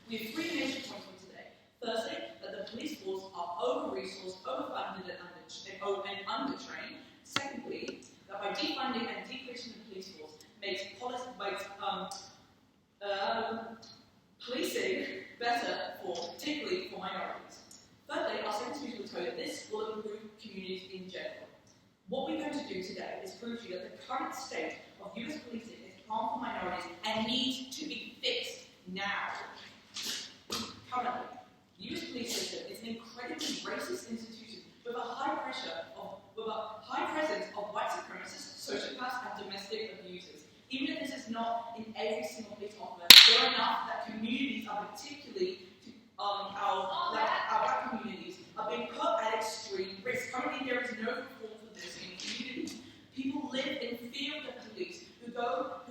We have three major points for today. Firstly, that the police force are over-resourced, overfunded, and undertrained. Secondly, that by defunding and decreasing the police force makes policing better, particularly for minorities. Thirdly, our second speaker will tell you that this will improve communities in general. What we're going to do today is prove to you that the current state of US policing is harmful minorities and needs to be fixed now. Currently, the US police system is an incredibly racist institution with a high presence of white supremacists, sociopaths, and domestic abusers. Even if this is not in every single police officer, there are enough that communities are particularly our black communities are being put at extreme risk. Currently, there is no reform for this in communities. People live in fear of the police,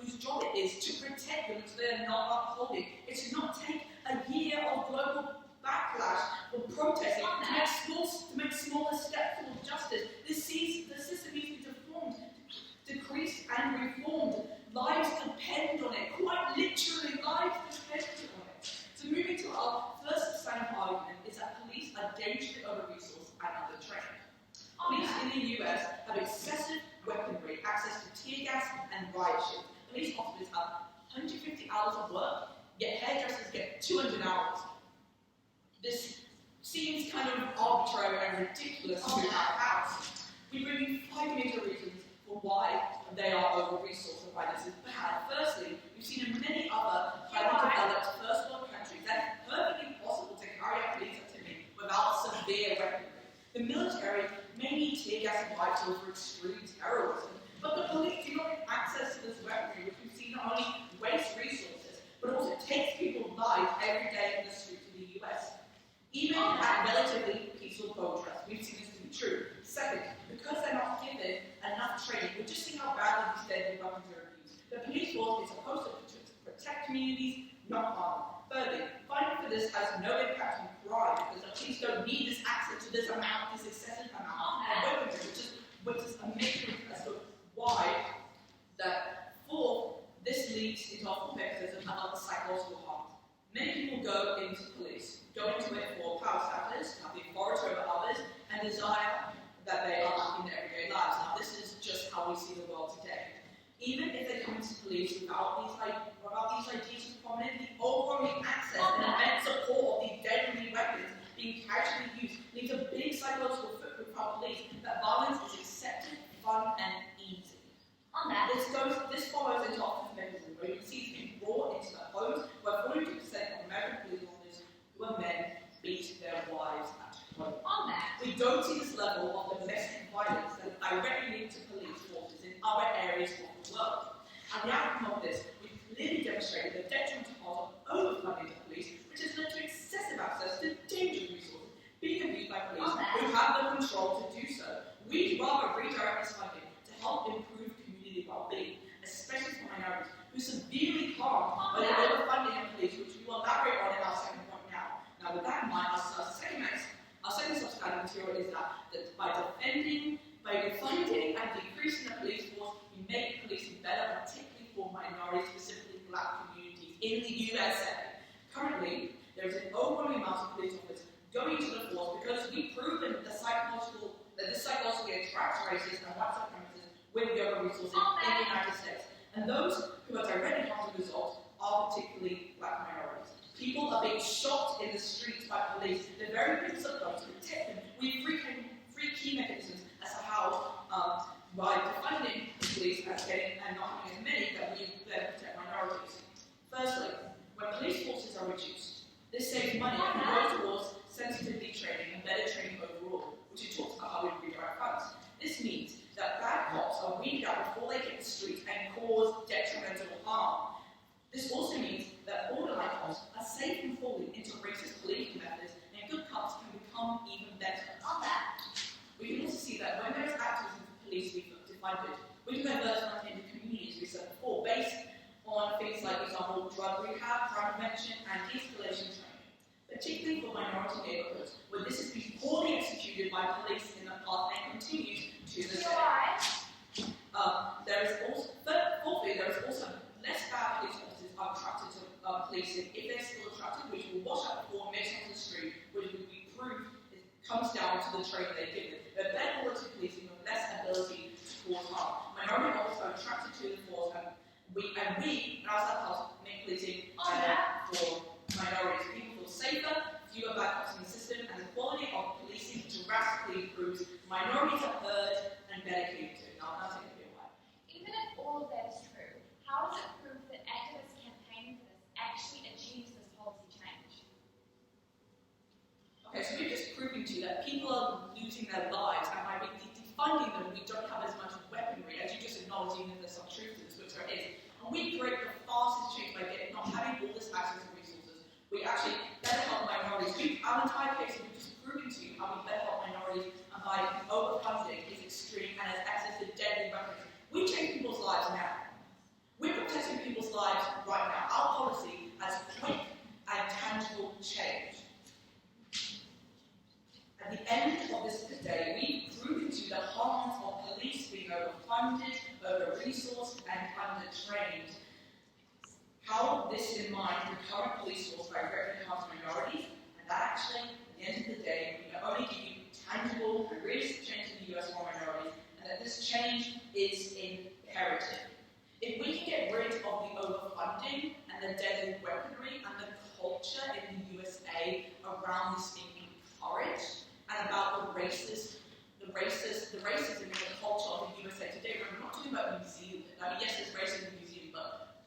whose job it is to protect them so they are not upholding. It should not take a year of global backlash or protesting to make smaller steps towards justice. The system needs to be deformed, decreased, and reformed. Lives depend on it. Quite literally, lives depend on it. So moving to our first standing argument is that police are dangerously over-resourced and under-trained. Police in the US have excessive weaponry, access to tear gas and riot shield. Police officers have 150 hours of work, yet hairdressers get 200 hours. This seems kind of arbitrary and ridiculous to our house. We bring you 5 major reasons for why they are over-resourced and why this is bad. Firstly, we've seen in many other highly developed first world countries that it's perfectly possible to carry out police activity without severe weaponry. The military may need tear gas and riot shields for extreme terrorism, but the police do not have access to this weaponry, which we've seen not only waste resources, but also takes people's lives every day in the streets of the US. Even at relatively peaceful protests, we've seen this to be true. Second, because they're not given enough training, we're just seeing how badly these deadly weapons are abused. The police force is supposed to protect communities, not harm. Thirdly, funding for this has no impact on crime because the police don't need this access to this excessive amount of weaponry, which is amazing as to why. That fourth, this leads into our fourth exercise of other psychological harms. Many people go into police, go into it for power status, have the authority over others, and desire that they are lacking in their everyday lives. Now, this is just how we see the world today. Even if they come into police without these ideas prominent, the overwhelming access and immense support of these deadly weapons being casually used leaves a big psychological footprint for our police that violence is accepted, fun, and easy. This follows into our fifth mechanism, where you can see it's being brought into the homes where 42% of American police officers who are men beat their wives at home. We don't see this level of domestic violence that is directly linked to police forces in other areas of the world. And the outcome of this, we've clearly demonstrated the detrimental part of overfunding the police, which has led to excessive access to dangerous resources being abused by police who have the control to do so. We'd rather redirect this funding to help improve community well-being, especially for minorities who are severely harmed by the overfunding of police, which we will elaborate on in our second point now. Now, with that in mind, our second substandard material is that by defunding and decreasing the police force, we make policing better, particularly for minorities, specifically black communities in the USA. Currently, there is an overwhelming amount of police officers going to the force because we've proven that this psychologically attracts racists and white supremacists with the over resources in the United States. And those who are directly harmed as a result are particularly black minorities. People are being shot in the streets by police. The very people supposed to protect them. We have three key mechanisms as to how, by defunding the police and not having as many, that we then protect minorities. Firstly, when police forces are reduced, this saves money and goes towards sensitivity training and better training overall, which we talked about how we redirect funds. This means that bad cops are weeded out before they hit the street and cause detrimental harm. This also means that borderline cops are safe from falling into racist policing methods, and good cops can become even better. We can also see that when there is activism for police to be defunded, we can divert funds into communities we said before, based on things like, for example, drug rehab, crime prevention, and de-escalation training, particularly for minority neighborhoods, where this has been poorly executed by police in the past and continues to this day. Fourthly, there is also less bad police officers are attracted to police policing, if they're still attracted, which will wash up before mix onto the street, which would be proof it comes down to the training they give them. They're better quality policing with less ability to cause harm. Minority officers are attracted to the force, and we outside house make policing for minorities. People feel safer, fewer bad cops in the system, and the quality of policing drastically improves. Minorities are heard and dedicated to. Now, that's going to be a while. Even if all of that is true, how does it prove that activists campaigning for this actually achieves this policy change? Okay, so we're just proving to you that people are losing their lives, and by defunding them, we don't have as much weaponry, as you just acknowledged, even if there's some truth to this, which there is. And we create the fastest change by not having all this access to resources. We actually better help minorities. Our entire case, we've just proven to you how we better help minorities, and by overfunding is extreme and has access to deadly weapons. We change people's lives now. We're protecting people's lives right now. Our policy has quick and tangible change. At the end of this day, we've proven to you the harms of police being overfunded, over-resourced, and under-trained. How this in mind, the current police force directly harms minorities, and that actually, at the end of the day, we can only give you tangible and realistic change in the US for minorities, and that this change is imperative. If we can get rid of the overfunding and the deadly weaponry and the culture in the USA around this being encouraged, and about the racism and the culture of the USA today. We're not talking about New Zealand. I mean, yes, there's racism in New Zealand, but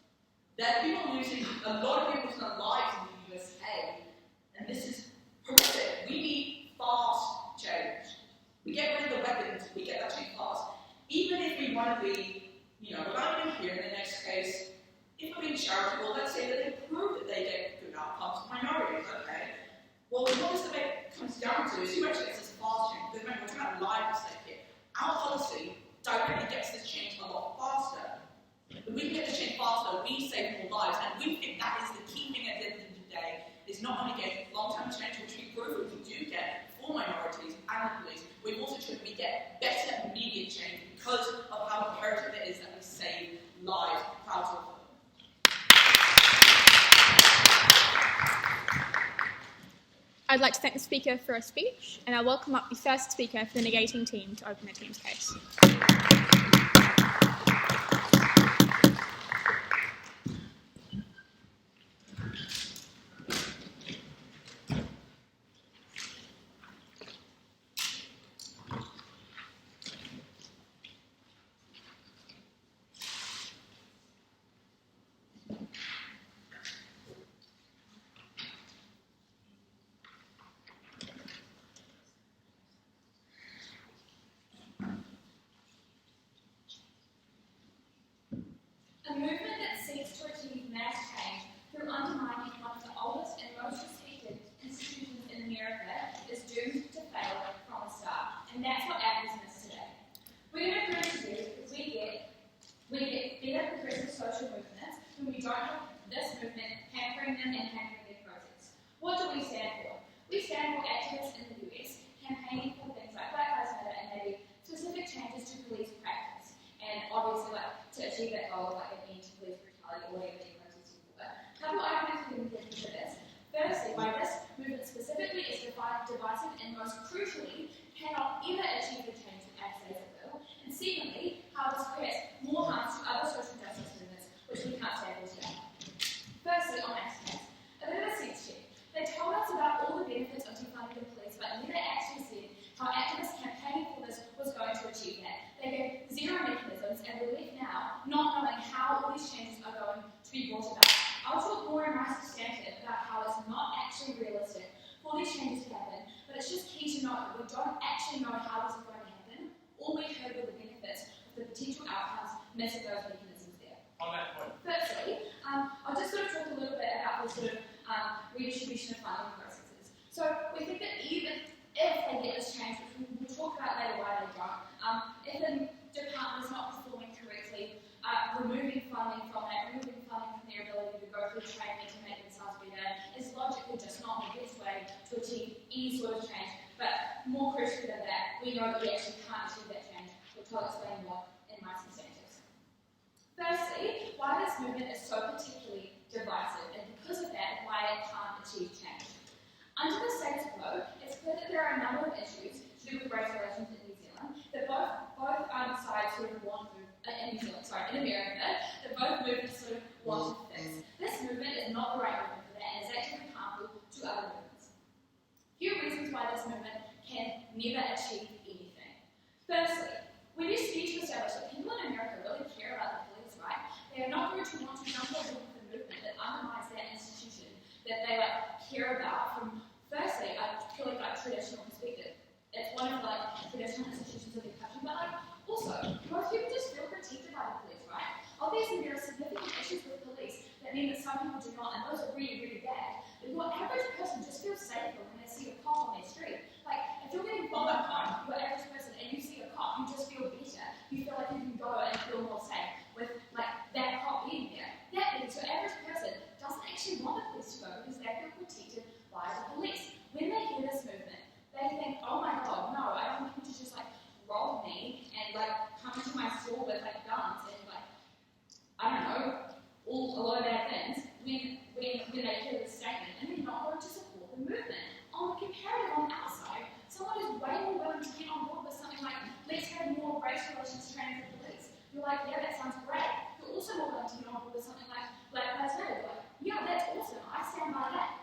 there are people losing, a lot of people losing their lives in the USA, and this is horrific. We need fast change. We get rid of the weapons, we get that change fast. Even if we want to be, we're going to be here in the next case, if we're being charitable, let's say that they prove that they get good outcomes for minorities, okay? Well, what this debate comes down to is who actually gets this fast change. Because remember, we're talking about lives at stake here. Our policy directly gets this change a lot faster. If we can get this change faster, we save more lives. And we think that is the key thing at the end of the day, is not only getting long-term change, which we prove we do get for minorities and the police, we've also shown we get better immediate change because of how imperative it is that we save lives. Proud to offer. I'd like to thank the speaker for her speech, and I welcome up the first speaker for the negating team to open their team's case. A movement that seeks to achieve mass change through undermining one of the oldest and most respected institutions in America is doomed to fail from the start, and that's what activism is today. We're going to prove to you because we get better progressive social movements when we don't have this movement hampering them and hampering their process. What do we stand for? We stand for activists in the US campaigning for things like Black Lives Matter and maybe specific changes to police practice. And obviously, to achieve that goal, like an end to police brutality or whatever they're protesting for. A couple arguments we can get into this. Firstly, why this movement specifically is divisive and most crucially cannot ever achieve the change that ACT says it will. And secondly, how this creates more harms to other social justice movements, which we can't stand for today. Firstly, on ACT's case, a bit of a sense check. They told us about all the benefits of defunding the police, but never actually said how activists campaigning for this was going to achieve that. They gave zero mechanisms, and we're left now not knowing how all these changes are going to be brought about. I'll talk more in my substantive about how it's not actually realistic for these changes to happen, but it's just key to note that we don't actually know how this is going to happen. All we heard were the benefits of the potential outcomes, missing those mechanisms there. On that point. Firstly, I'll just sort of talk a little bit about the sort of redistribution of funding processes. So we think that even if they get this change, which we'll talk about later why they don't, if the department is not performing correctly, removing funding from their ability to go through training to make themselves better is logically just not the best way to achieve any sort of change. But more crucially than that, we know that we actually can't achieve that change, which I'll explain more in my substantives. Firstly, why this movement is so particularly divisive, and because of are a number of issues to do with race relations in New Zealand that both sides sort of want to, in America, that both movements sort of want to fix. This movement is not the right movement for that, and is actually harmful to other movements. Few reasons why this movement can never achieve anything. Firstly, when you speak to establishment, people in America really care about the police, right? They are not going to want to jump on board with a movement that undermines that institution that they care about from, firstly, I feel like traditional perspective. It's one of traditional institutions of the country, but also most people just feel protected by the police, right? Obviously, there are significant issues with police that mean that some people do not, and those are really, really bad. But your average person just feels safer when they see a cop on their street. If you're getting followed home, your average person, and you see a cop, you just feel better. You feel like you can go and feel more safe with that cop being there. That means your average person doesn't actually want the police to go because they feel protected by the police. When they hear this movement, they think, oh my god, no, I don't want people to just rob me and come into my store with guns and I don't know, a lot of bad things when they hear this statement, and they're not going to support the movement. On the comparative on our side, someone is way more willing to get on board with something like, let's have more race relations training for police. You're like, yeah, that sounds great. You're also more willing to get on board with something like Black Lives Matter. You're like, yeah, that's awesome. I stand by that.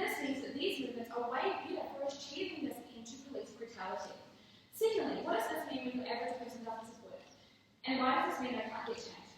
This means that these movements are way better for achieving this end to police brutality. Secondly, what does this mean when your average person doesn't support it? And why does this mean they can't get change?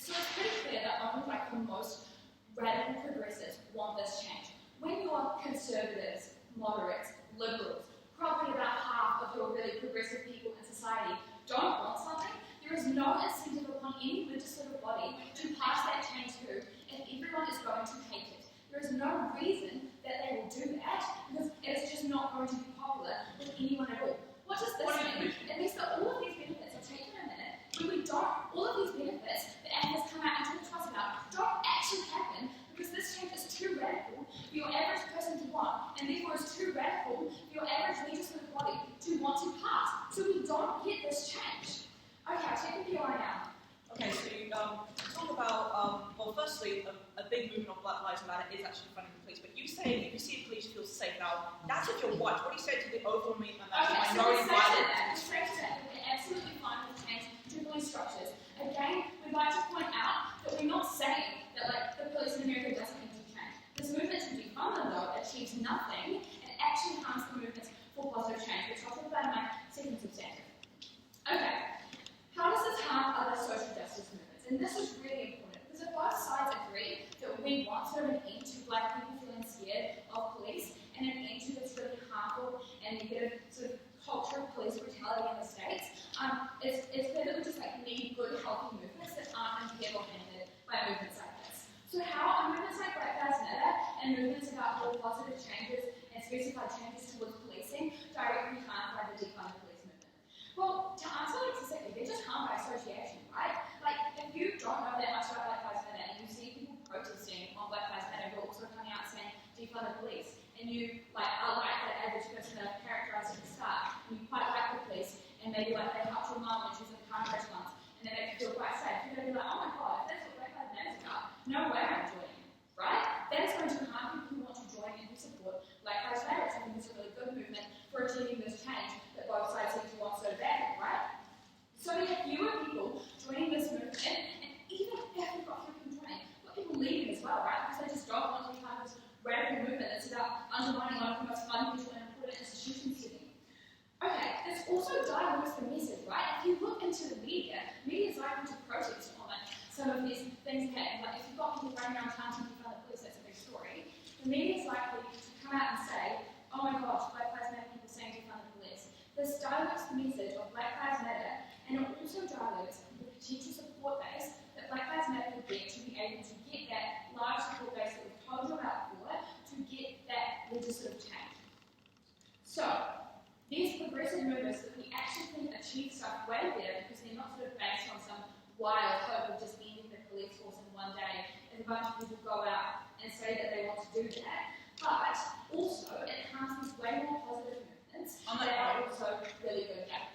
So it's pretty clear that only the most radical progressives want this change. When your conservatives, moderates, liberals, probably about half of your really progressive people in society don't want something, there is no incentive upon any legislative body to pass that change through if everyone is going to hate it. There is no reason that they will do that because it's just not going to be popular with anyone at all. What does this mean? It means that all of these benefits are taken a minute when all of these benefits that Anne has come out and talked to us about don't actually happen because this change is too radical for your average person to want, and therefore it's too radical for your average legislative body to want to pass. So we don't get this change. Okay, I'll take the PLI now. Okay, so you talk about, firstly, a big movement of Black Lives Matter is actually funding the police, but you say if you see the police, you feel safe. Now, that's if you're white. What do you say to the overwhelming minority violence? We're absolutely fine with change to police structures. Again, we'd like to point out that we're not saying that the police in America doesn't need to change. This movement to defund them, though, achieves nothing and actually harms the movements for positive change, which I'll talk about in my second substantive. Okay. How does this harm other social justice movements? And this is really important because if both sides agree that we want sort of an end to Black people feeling scared of police and an end to this really harmful and negative sort of culture of police brutality in the States, it's clear that we just need good, healthy movements that aren't impaired or hindered by movements like this. So how are movements like Black Lives Matter and movements about all positive changes and specified changes towards policing directly harmed by the defund police movement? Well, to answer specifically, they're just harmed by association, right? If you don't know that much about Black Lives Matter and you see people protesting on Black Lives Matter but also coming out saying defund the police, and you are like that average person that I've characterised at the start, and you quite like the police, and maybe they helped your mum when she was in the car crash once, and they make you feel quite safe, you're going to be like, oh my god, if that's what Black Lives Matter is about, no way I'm joining, right? That is going to harm people who want to join and who support Black Lives Matter, which I think is a really good movement for achieving this change that both sides seem to want so badly, right? So we have fewer people joining this movement, and even if we've got fewer people joining, we've got people leaving as well, right? Because they just don't want to be part of this radical movement that's about undermining one of the most fundamental and important institutions to them. Okay, this also dilutes the message, right? If you look into the media is likely to protest on some of these things happening. If you've got people running around town to defund the police, that's a big story. The media is likely to come out and say, oh my gosh, Black Lives Matter people saying defund the police. This dilutes the message of Black Lives Matter, and it also dilutes the potential support base that Black Lives Matter would get to be able to get that large support base that we've told you about before to get that legislative change. So, these progressive movements that we actually think achieve stuff way better because they're not sort of based on some wild hope of just ending the police force in one day, and a bunch of people go out and say that they want to do that. But also, it harms these way more positive movements that are also really good at.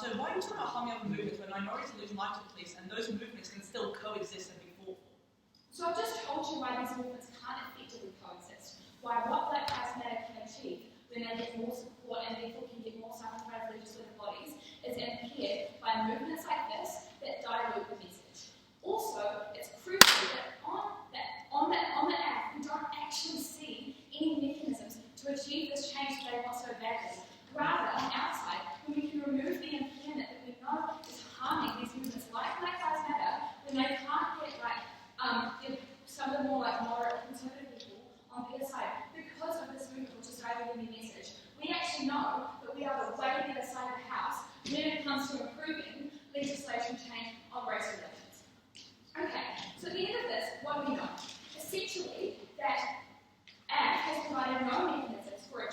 So why are you talking about harming other movements when minorities lose life to police and those movements can still coexist and be fought for? So I've just told you why these movements can't effectively coexist. Why what Black Lives Matter can achieve when they get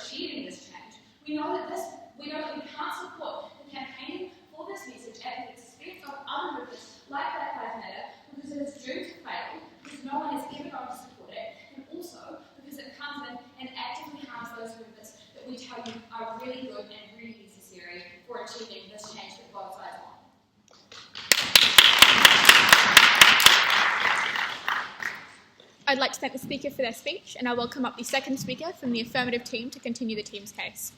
achieving this change. We know that we can't support the campaigning for this message at the expense of other movements like Black Lives Matter, because it is doomed to fail, because no one is ever going to support it, and also because it comes in and actively harms those movements that we tell you are really good and really necessary for achieving this change that both sides want. I'd like to thank the speaker for their speech, and I welcome up the second speaker from the affirmative team to continue the team's case.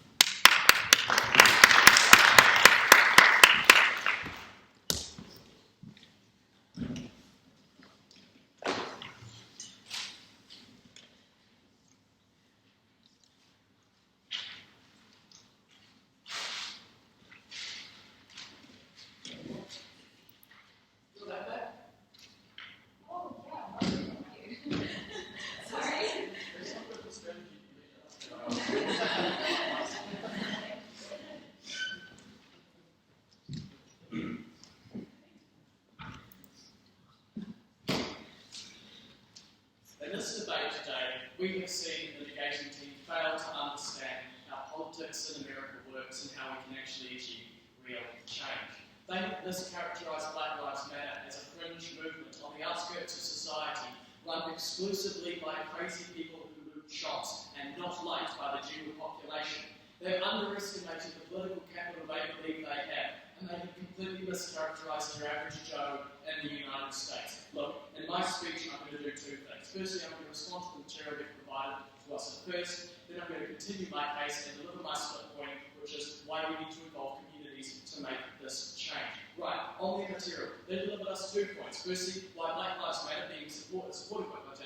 In this debate today, we have seen the negating team fail to understand how politics in America works and how we can actually achieve real change. They mischaracterise Black Lives Matter as a fringe movement on the outskirts of society, run exclusively by crazy people who loot shops and not liked by the general population. They've underestimated the political capital they believe they have, and they have completely mischaracterised your average Joe in the United States. Look, in my speech, I'm going to do two things. Firstly, I'm going to respond to the material they've provided to us at first, then I'm going to continue my case and deliver my split point, which is why we need to involve communities to make this change. Right, on the material, they delivered us 2 points. Firstly, why Black Lives Matter being supported by Black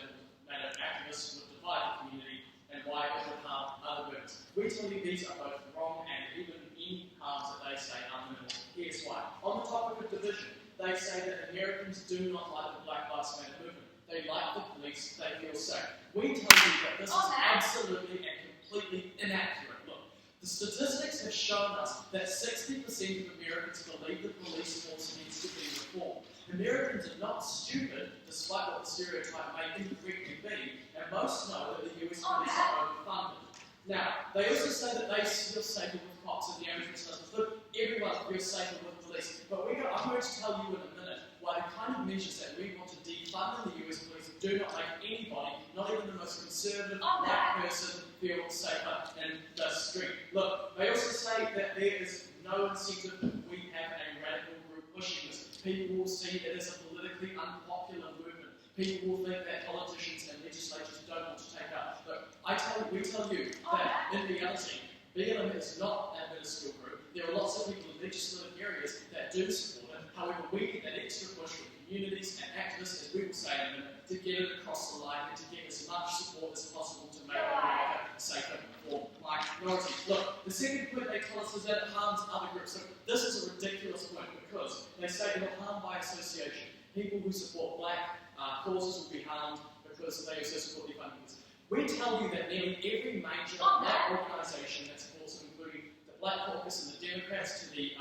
Matter activists would divide the community, and why it would harm other movements. We tell you these are both wrong, and even any harms that they say are minimal. Here's why. On the topic of division, they say that Americans do not like the Black Lives Matter movement. They like the police, they feel safe. We tell you that this is absolutely and completely inaccurate. Look, the statistics have shown us that 60% of Americans believe the police force needs to be reformed. Americans are not stupid, despite what the stereotype may incorrectly be, and most know that the US police are overfunded. Now, they also say that they feel safer with cops, and the average doesn't. Look, everyone feels safer with police, but I'm going to tell you in a minute why the kind of measures that we want to defund in the US police do not make anybody, not even the most conservative black person, feel safer in the street. Look, they also say that there is no incentive if we have a radical group pushing this. People will see it as a politically unpopular movement. People will think that politicians and legislators don't want to take up. Look, we tell you that in reality, BLM is not a minuscule group. There are lots of people in legislative areas that do support it. However, we get that extra push from communities and activists, as we will say in a minute, to get it across the line and to get as much support as possible to make America safer for minorities. Look, the second point they tell us is that it harms other groups. So this is a ridiculous point because they say it will harm by association. People who support black causes will be harmed because they also support the funders. We tell you that nearly every major black organisation that supports them, including the Black Caucus and the Democrats to the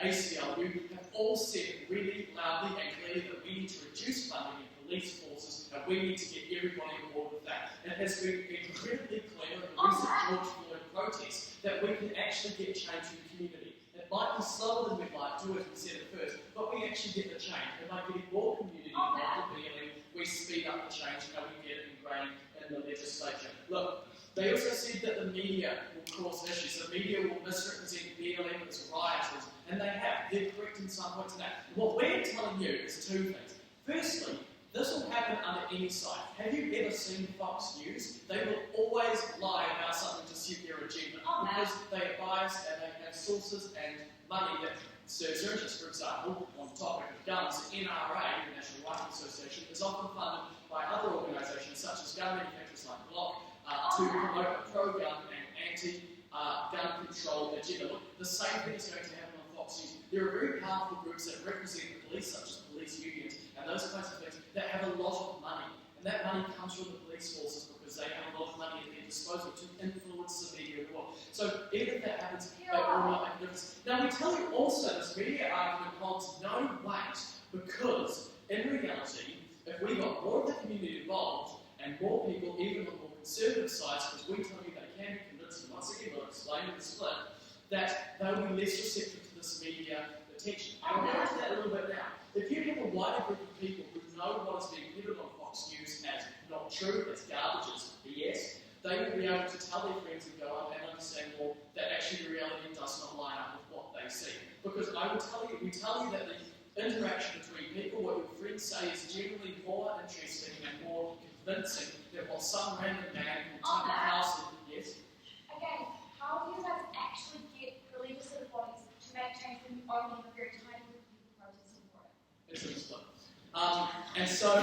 ACLU, have all said really loudly and clearly that we need to reduce funding in police forces and we need to get everybody on board with that. It has been incredibly clear in the recent George Floyd protests that we can actually get change in the community. It might be slower than we'd like to, as we said at first, but we actually get the change. And by getting more community involved in BLM, we speed up the change and we get it ingrained in the legislature. Look, they also said that the media will cause issues. The media will misrepresent BLM as rioters, and they have. They're correct in some points of that. What we're telling you is two things. Firstly, this will happen under any site. Have you ever seen Fox News? They will always lie about something to suit their agenda because they are biased and they have sources and money that serves their interests. For example, on the topic of guns, the NRA, the National Rifle Association, is often funded by other organisations such as gun manufacturers like Block to promote a pro-gun and anti-gun control agenda. Look, the same thing is going to happen on Fox News. There are very powerful groups that represent the police, such as police unions and those kinds of things, that have a lot of money. And that money comes from the police forces because they have a lot of money at their disposal to influence the media world. So even if that happens, they will not make a difference. Now we tell you also this media argument holds no weight because in reality, if we got more of the community involved And more people, even on more conservative sides, because we tell you they can be convinced, and once again we'll explain in the split, that they'll be less receptive to this media attention. And I'll go into that a little bit now. If you have a wider group of people who know what is being peddled on Fox News as not true, as garbage, as BS, they will be able to tell their friends and go on and understand more that actually the reality does not line up with what they see. Because we tell you that the interaction between people, what your friends say, is generally more interesting and more convincing than what some random man will take a house and yes. Again, how do you guys actually get the legislative bodies to make change when you only have a very tiny group of people protesting for it? It's a split. And so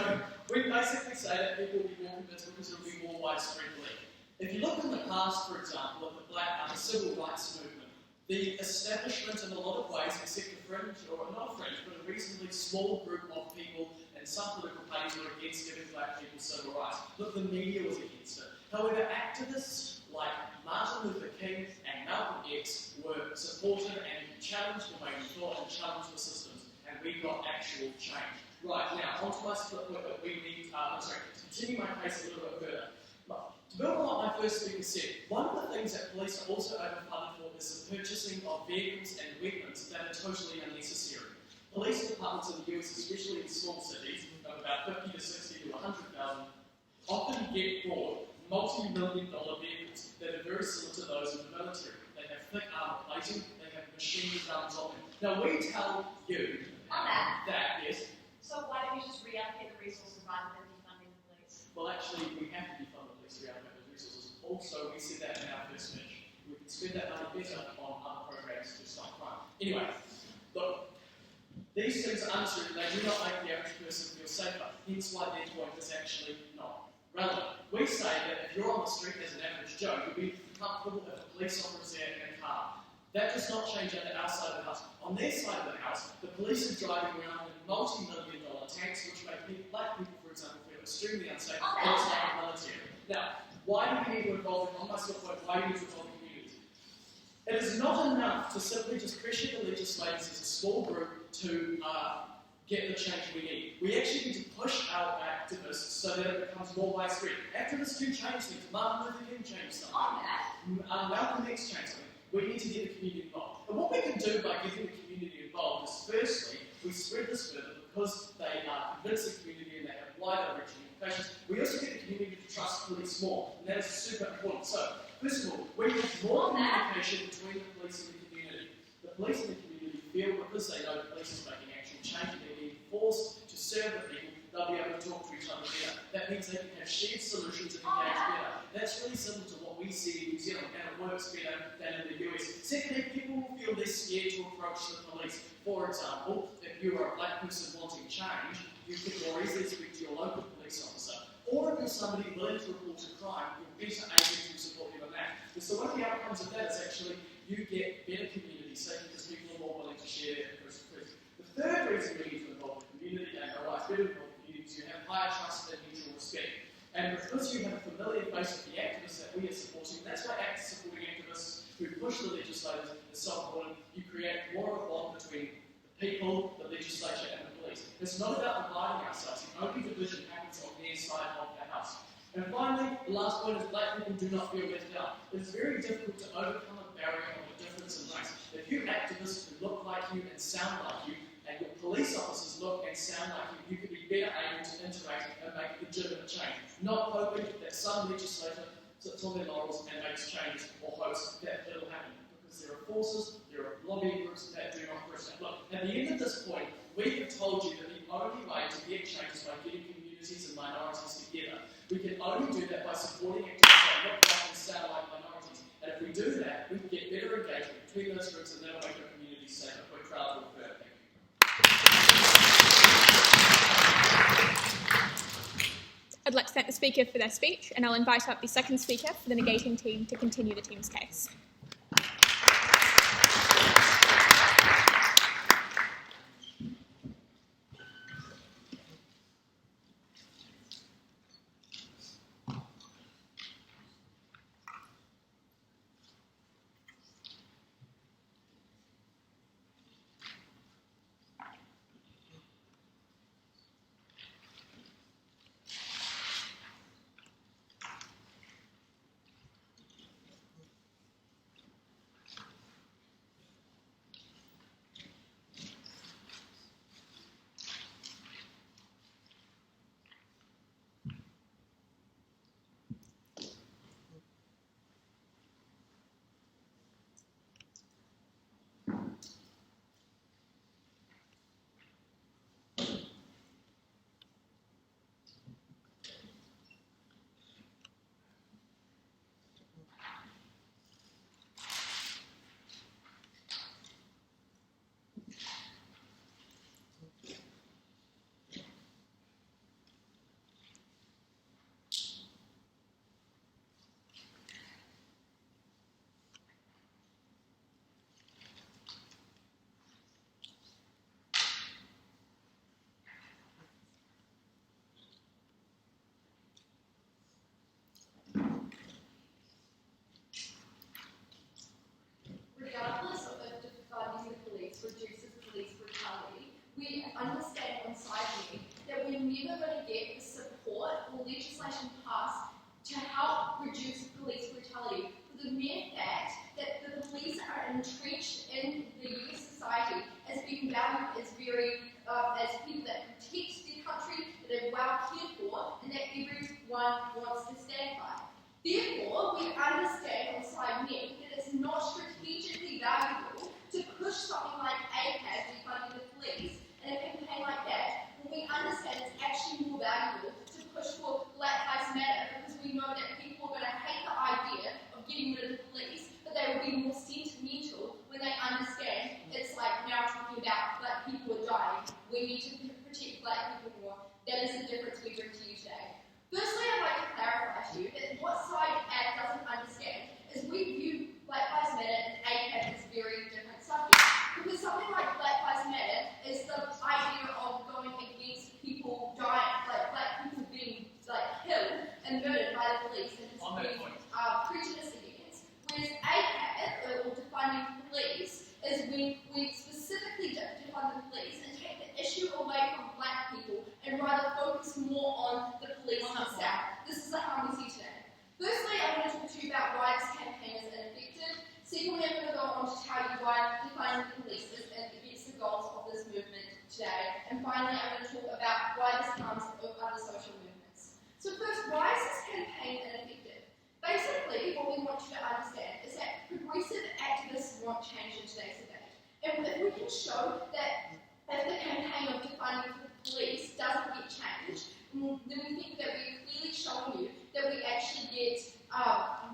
we basically say that people will be more convinced because it will be more widespread belief. If you look in the past, for example, of the civil rights movement, the establishment in a lot of ways, except a fringe, or not a fringe, but a reasonably small group of people and some political parties were against giving black people civil rights. But the media was against it. However, activists like Martin Luther King and Malcolm X were supported and challenged the way we thought and challenged the systems, and we got actual change. Right, now, onto my split with it. We need, to continue my case a little bit further. To build on what my first speaker said, one of the things that police are also overfunded for is the purchasing of vehicles and weapons that are totally unnecessary. Police departments in the US, especially in small cities, of about 50 to 60 to 100,000, often get bought multi-million-dollar vehicles that are very similar to those in the military. They have thick armor plating, they have machine guns on them. Now we tell you that, yes. So why don't you just reallocate the resources rather than defunding the police? Well, actually, we have to defund the police to reallocate those resources. Also, we said that in our first speech. We can spend that money better on other programs to stop crime. Anyway, look, these things are uncertain. They do not make the average person feel safer. Hence why their point is actually not relevant. We say that if you're on the street as an average Joe, you'll be comfortable if a police officer is there in a car. That does not change under our side of the house. On their side of the house, the police are driving around in multi-million-dollar tanks, which make black people, for example, feel extremely unsafe. And it's like the military. Now, why do we need to involve, on my point, why do we need to involve the community? It is not enough to simply just pressure the legislators as a small group to get the change we need. We actually need to push our activists so that it becomes more widespread. Activists do change things. Martin Luther King changed something. Malcolm X changed something. We need to get the community involved. And what we can do by getting the community involved is, firstly, we spread this further because they convince the community and they have wider reaching implications. We also get the community to trust police more, and that is super important. So, first of all, we have more communication between the police and the community. The police and the community feel, because they know the police is making actual change and they're being forced to serve the people, they'll be able to talk to each other better. That means they can have shared solutions and engage better. That's really similar to what we see in New Zealand, and it works better than in the US. Secondly, people will feel less scared to approach the police. For example, if you are a black person wanting change, you can more easily speak to your local police officer. Or if you're somebody willing to report a crime, you're better able to support them on that. And so one of the outcomes of that is actually you get better community safety because people are more willing to share their interests. The third reason we need to involve the community and allies better involve the community is you have higher trust and mutual respect. And because you have a familiar face with the activists that we are supporting, that's why supporting activists who push the legislators is so important. You create more of a bond between the people, the legislature, and the police. It's not about dividing ourselves. The only division happens on their side of the house. And finally, the last point is black people do not feel left out. It is very difficult to overcome a barrier of a difference in race. If you activists who look like you and sound like you, and your police officers look and sound like you, you could be better able to interact and make legitimate change. Not hoping that some legislator sits on their laurels and makes changes or hopes that it'll happen. Because there are forces, there are lobbying groups that do not push that. Look, at the end of this point, we have told you that the only way to get change is by getting communities and minorities together. We can only do that by supporting activities that look like and sound like minorities. And if we do that, we can get better engagement between those groups and that'll make our communities safer. We're proud to refer. I'd like to thank the speaker for their speech, and I'll invite up the second speaker for the negating team to continue the team's case. never going to get the support or legislation passed to help reduce police brutality for the mere fact that the police are entrenched in the US society as being valued as as people that protect their country, that are well cared for, and that everyone wants to stand by. Therefore, we understand on side net that it's not strategically valuable to push something like ACAB, defunding the police, and a campaign like that, when we understand it's actually more valuable to push for Black Lives Matter, because we know that people are going to hate the idea of getting rid of the police, but they will be more sentimental when they understand it's like now talking about Black people are dying, we need to protect Black people more. That is the difference we bring to you today. Firstly, I'd like to clarify to you that what side ACT doesn't understand is we view Black Lives Matter and ACAB as very different subjects. Because something like Black Lives Matter is the idea of going against people dying, like Black people being killed and murdered by the police and just being prejudiced against. Whereas ACAB, or defunding police, is when we specifically defund the police and take the issue away from Black people and rather focus more on the police themselves. This is the harm we see today. Firstly, I want to talk to you about why this campaign is ineffective. Secondly, I'm going to go on to tell you why defunding the police is against the goals of this movement today. And finally, I'm going to talk about why this harms other social movements. So first, why is this campaign ineffective? Basically, what we want you to understand is that progressive activists want change in today's debate. And if we can show that if the campaign of defunding the police doesn't get changed, then we think that we're clearly showing you that we actually get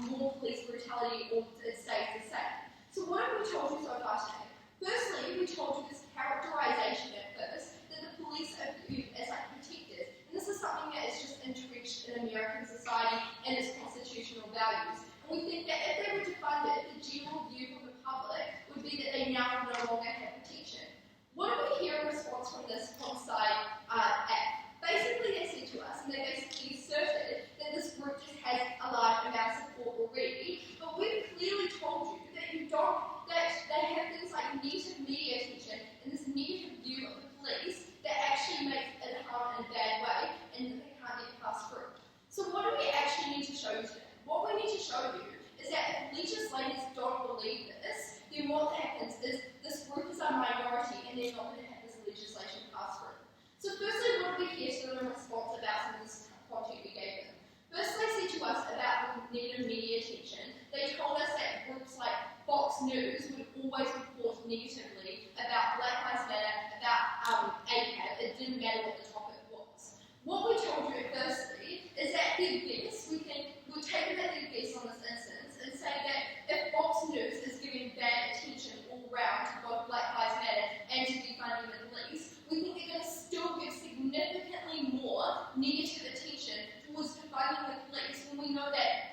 more police brutality or it stays the same. So what have we told you so far today? Firstly, we told you this characterization at first that the police are viewed as protectors. And this is something that is just entrenched in American society and its constitutional values. And we think that if they were defunded, the general view from the public would be that they now no longer have protection. What do we hear in response from this side act? Basically, they said to us, and they basically asserted that this group just has a large amount of support already, but we've clearly told you that they have things like negative media attention and this negative view of the police that actually makes it harm in a bad way and they can't get passed through. So what do we actually need to show you today? What we need to show you is that if legislators don't believe this, then what happens is this group is a minority and they're not going to have this legislation passed through. So firstly, what do we hear to them in response about some of this content we gave them? First, they said to us about the negative media attention. They told us that groups like Fox News would always report negatively about Black Lives Matter, about ACAB. It didn't matter what the topic was. What we told you firstly is that their best, we think, we'll take them at their best on this instance and say that if Fox News is giving bad attention all round to both Black Lives Matter and to defunding the police, we think they're going to still give significantly more negative attention towards defunding the police when we know that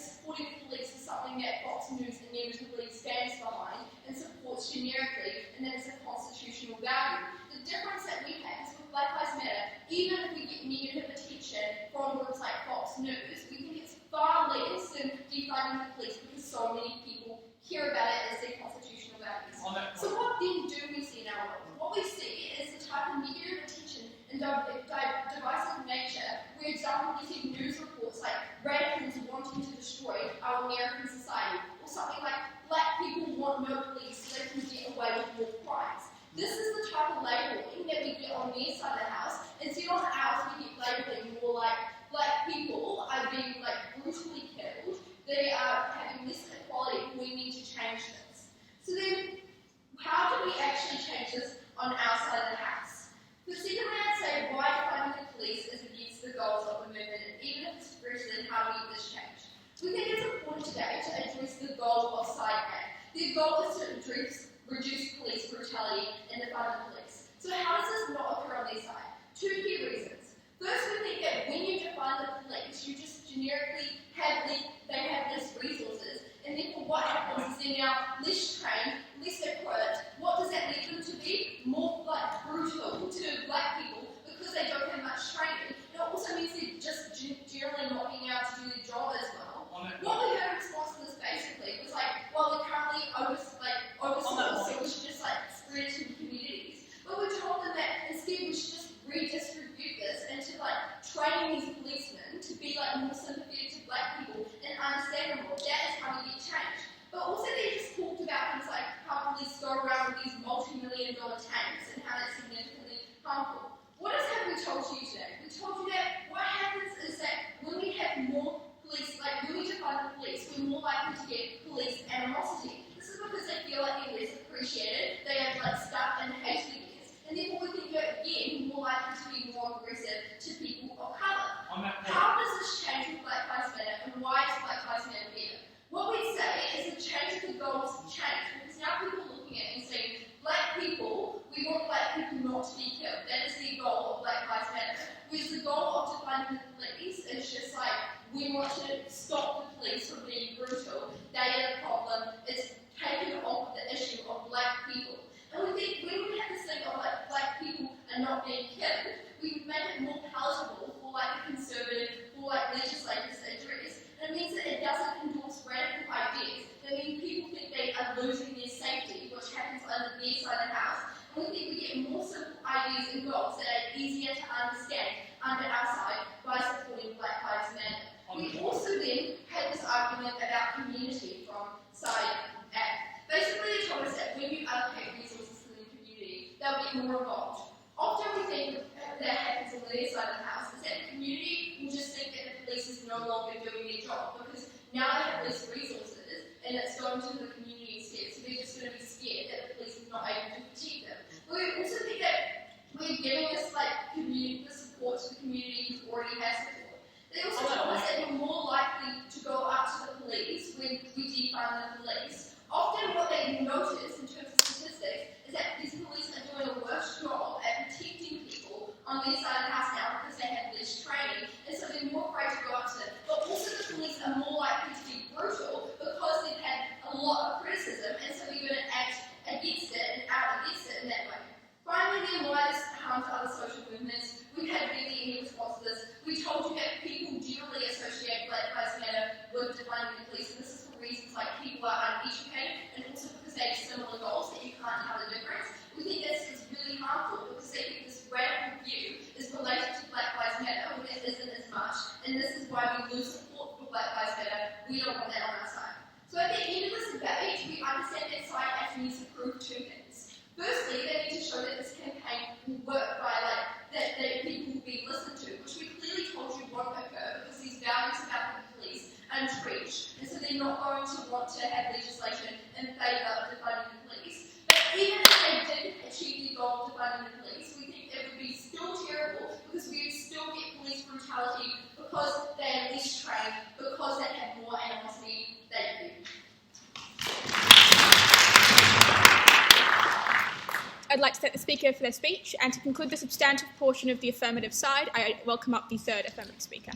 supporting the police is something that Fox News inevitably stands behind and supports generically, and that is a constitutional value. The difference that we have is with Black Lives Matter, even if we get negative attention from groups like Fox News, we think it's far less than defunding the police because so many people care about it as their constitutional values. So what then do we see in our world? What we see is the type of negative attention and divisive nature. For example, we see news reports like radicals wanting to destroy our American society, or something like Black people want no police so they can get away with more crimes. This is the type of labeling that we get on their side of the house. Instead on ours, we get labeling more like Black people are being brutally killed. They are having less equality, and we need to change this. So then, how do we actually change this on our side of the house? The second way I'd say why defunding the police is against the goals of the movement, and even if it's progressive, how do we get this changed? We think it's important today to address the goal of side A. Their goal is to reduce police brutality and defund the police. So how does this not occur on their side? Two key reasons. First, we think that when you defund the police, you just generically they have less resources, and therefore what happens is they're now less trained, less equipped. What does that lead them to be? More brutal to Black people because they don't have much training. And it also means they're just generally not being able to do their job as well. What we heard in response to this basically was well, they're currently oversourced, so we should just spread it to the communities. But we told them that instead we should just redistribute that is how we get change. But also they just talked about things like how police go around with these multi-million-dollar tanks and how that's significantly harmful. What have we told you today? We told you that what happens is that when we have more police, like when we defund the police, we're more likely to get police animosity. This is because they feel like they're less appreciated, they are like stuck in hate figures, and therefore we think they're again more likely to be more aggressive to people of colour. How does this change with Black Lives Matter, and why is Black Lives Matter better? What we say is the change of the goals change, because now people are looking at it and saying, black people, we want black people not to be killed. That is the goal of Black Lives Matter. Whereas the goal of defunding the police is just like, we want to stop the police from being brutal. They are the problem. It's taken off the issue of black people. And we think when we have this thing of like black people are not being killed, we make it more palatable for like the conservative, for like legislators to address. And it means that it doesn't endorse radical ideas. That means people think they are losing their safety, which happens under their side of the house. And we think we get more simple ideas and goals that are easier to understand under our side by supporting Black Lives Matter. We also then had this argument about community from side A. Basically, they told us that when you allocate resources to the community, they'll get more involved. Often we think that happens on their side of the house is that the community will just think that the police is no longer doing their job because now they have less resources and it's going to the community instead. So they're just going to be scared that the police is not able to protect them. We also think that we're giving this like the support to the community who already has support. They also told us that we're more likely to go up to the police when we defund the police. Often what they notice in terms of statistics is that these police are doing a worse job at protecting people on their side of the house now because they have less training, and so they're more afraid to go up to them. But also the police are more likely to be brutal because they've had a lot of criticism, and so they're going to act against it and out against it in that way. Finally, then, why this harms other social movements? We've had barely any response to this. We told you that people generally associate Black Lives Matter with defunding the police, and this is for reasons like people are uneducated and also because they have similar goals that you can't tell the difference. We think this is really harmful because they think this radical view is related to Black Lives Matter when it isn't as much, and this is why we lose support for Black Lives Matter. We don't want that on our side. So at the end of this debate, we understand that side actually needs to prove two things. Firstly, they need to show that this campaign will work by that people will be listened to, which we clearly told you won't occur because these values about the police are entrenched, and so they're not going to want to have legislation in favour of defunding the police. But even if they did achieve the goal of defunding the police, we think it would be still terrible because we would still get police brutality because they are less trained, because they have more animosity. Thank you. I'd like to thank the speaker for their speech, and to conclude the substantive portion of the affirmative side, I welcome up the third affirmative speaker.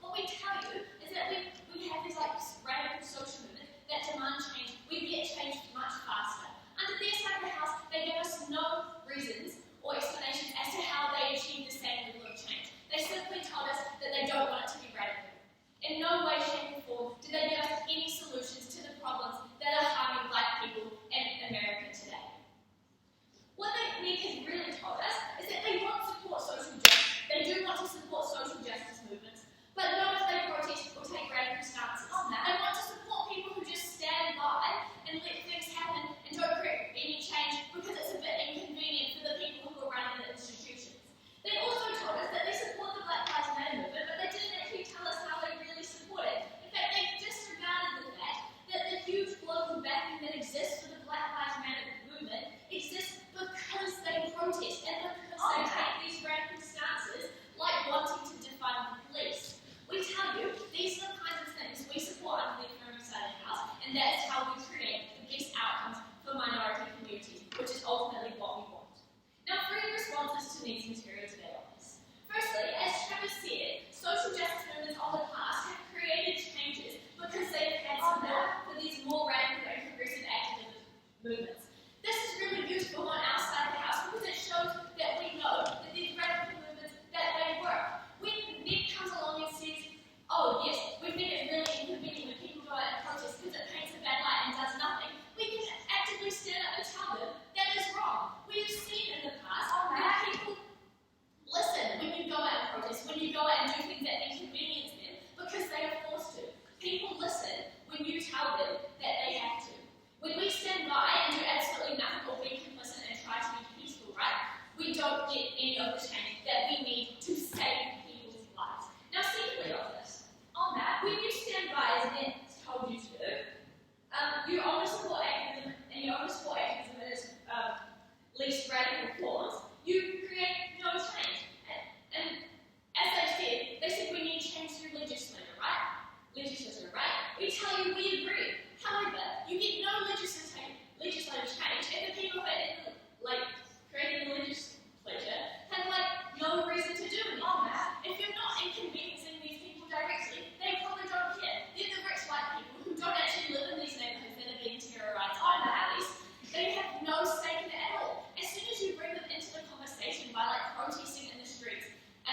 What we tell you is that we have these like